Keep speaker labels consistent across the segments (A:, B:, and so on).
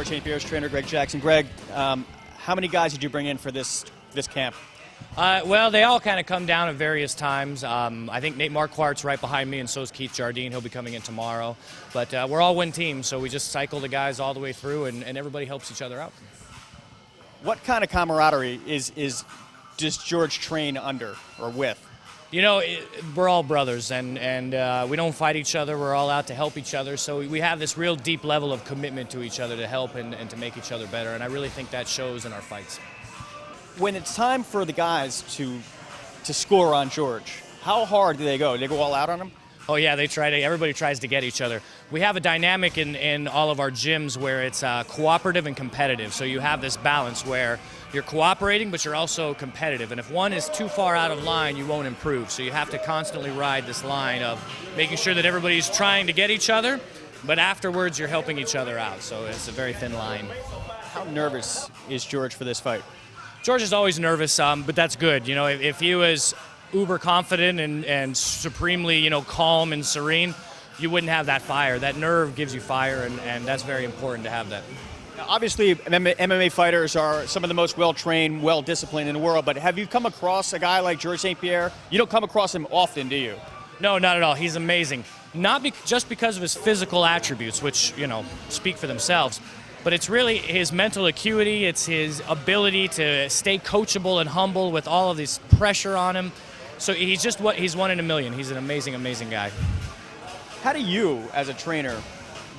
A: George St. Pierre's trainer, Greg Jackson. Greg, how many guys did you bring in for this camp?
B: Well, they all kind of come down at various times. I think Nate Marquardt's right behind me, and so is Keith Jardine. He'll be coming in tomorrow. But we're all one team, so we just cycle the guys all the way through, and everybody helps each other out.
A: What kind of camaraderie does George train under or with?
B: You know, we're all brothers, and we don't fight each other. We're all out to help each other. So we have this real deep level of commitment to each other to help and to make each other better. And I really think that shows in our fights.
A: When it's time for the guys to score on George, how hard do they go? Do they go all out on him?
B: Oh yeah, everybody tries to get each other. We have a dynamic in all of our gyms where it's cooperative and competitive. So you have this balance where you're cooperating, but you're also competitive. And if one is too far out of line, you won't improve. So you have to constantly ride this line of making sure that everybody's trying to get each other, but afterwards you're helping each other out. So it's a very thin line.
A: How nervous is George for this fight?
B: George is always nervous, but that's good. You know, if he was uber confident and supremely, calm and serene, you wouldn't have that fire. That nerve gives you fire, and that's very important to have that.
A: Now, obviously, MMA fighters are some of the most well-trained, well-disciplined in the world, but have you come across a guy like George St. Pierre? You don't come across him often, do you?
B: No, not at all. He's amazing. Not just because of his physical attributes, which, speak for themselves, but it's really his mental acuity, it's his ability to stay coachable and humble with all of this pressure on him. So he's one in a million. He's an amazing, amazing guy.
A: How do you, as a trainer,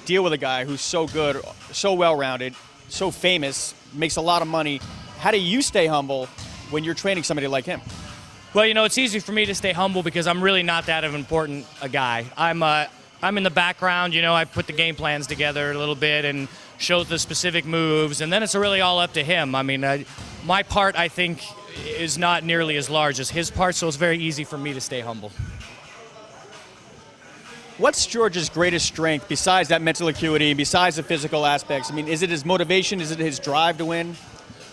A: deal with a guy who's so good, so well-rounded, so famous, makes a lot of money? How do you stay humble when you're training somebody like him?
B: Well, it's easy for me to stay humble because I'm really not that of important a guy. I'm in the background, I put the game plans together a little bit and show the specific moves, and then it's really all up to him. I mean, my part, I think, is not nearly as large as his part, so it's very easy for me to stay humble.
A: What's George's greatest strength besides that mental acuity, besides the physical aspects? I mean, is it his motivation? Is it his drive to win?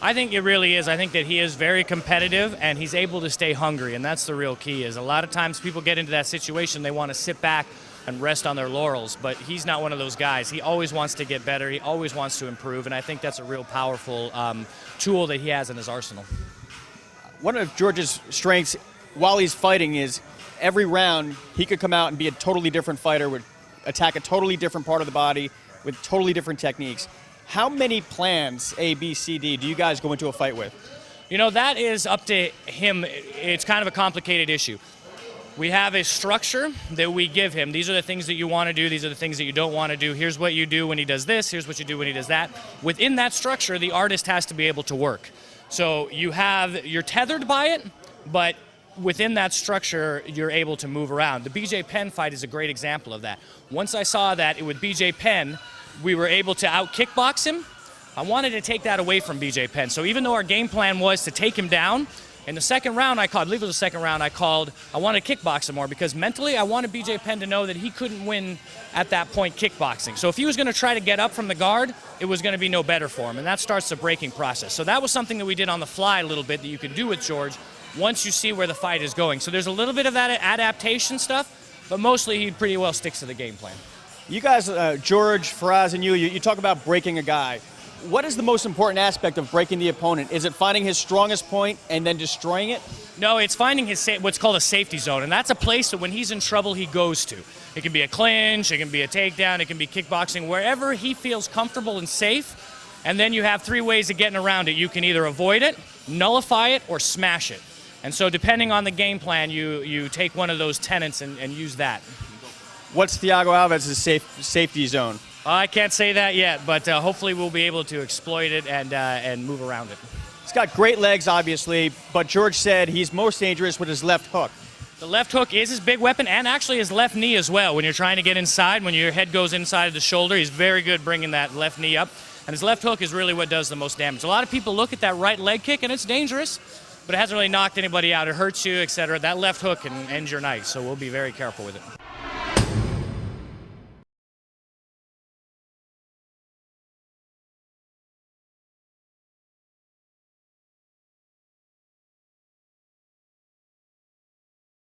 B: I think it really is. I think that he is very competitive, and he's able to stay hungry, and that's the real key. Is a lot of times people get into that situation, they want to sit back and rest on their laurels, but he's not one of those guys. He always wants to get better. He always wants to improve, and I think that's a real powerful tool that he has in his arsenal.
A: One of George's strengths while he's fighting is every round he could come out and be a totally different fighter, would attack a totally different part of the body with totally different techniques. How many plans, A, B, C, D, do you guys go into a fight with?
B: That is up to him. It's kind of a complicated issue. We have a structure that we give him. These are the things that you want to do. These are the things that you don't want to do. Here's what you do when he does this. Here's what you do when he does that. Within that structure, the artist has to be able to work. So you're tethered by it, but within that structure, you're able to move around. The BJ Penn fight is a great example of that. Once I saw that with BJ Penn, we were able to out-kickbox him. I wanted to take that away from BJ Penn. So even though our game plan was to take him down, in the second round I believe it was the second round, I wanted to kickbox him more because mentally I wanted BJ Penn to know that he couldn't win at that point kickboxing. So if he was going to try to get up from the guard, it was going to be no better for him, and that starts the breaking process. So that was something that we did on the fly a little bit that you can do with George once you see where the fight is going. So there's a little bit of that adaptation stuff, but mostly he pretty well sticks to the game plan.
A: You guys, George, Faraz, and you talk about breaking a guy. What is the most important aspect of breaking the opponent? Is it finding his strongest point and then destroying it?
B: No, it's finding what's called a safety zone, and that's a place that when he's in trouble, he goes to. It can be a clinch, it can be a takedown, it can be kickboxing, wherever he feels comfortable and safe, and then you have three ways of getting around it. You can either avoid it, nullify it, or smash it. And so depending on the game plan, you take one of those tenets and use that.
A: What's Thiago Alves' safety zone?
B: I can't say that yet, but hopefully we'll be able to exploit it and move around it.
A: He's got great legs, obviously, but George said he's most dangerous with his left hook.
B: The left hook is his big weapon, and actually his left knee as well. When you're trying to get inside, when your head goes inside of the shoulder, he's very good bringing that left knee up. And his left hook is really what does the most damage. A lot of people look at that right leg kick, and it's dangerous, but it hasn't really knocked anybody out. It hurts you, etc. That left hook can end your night, so we'll be very careful with it.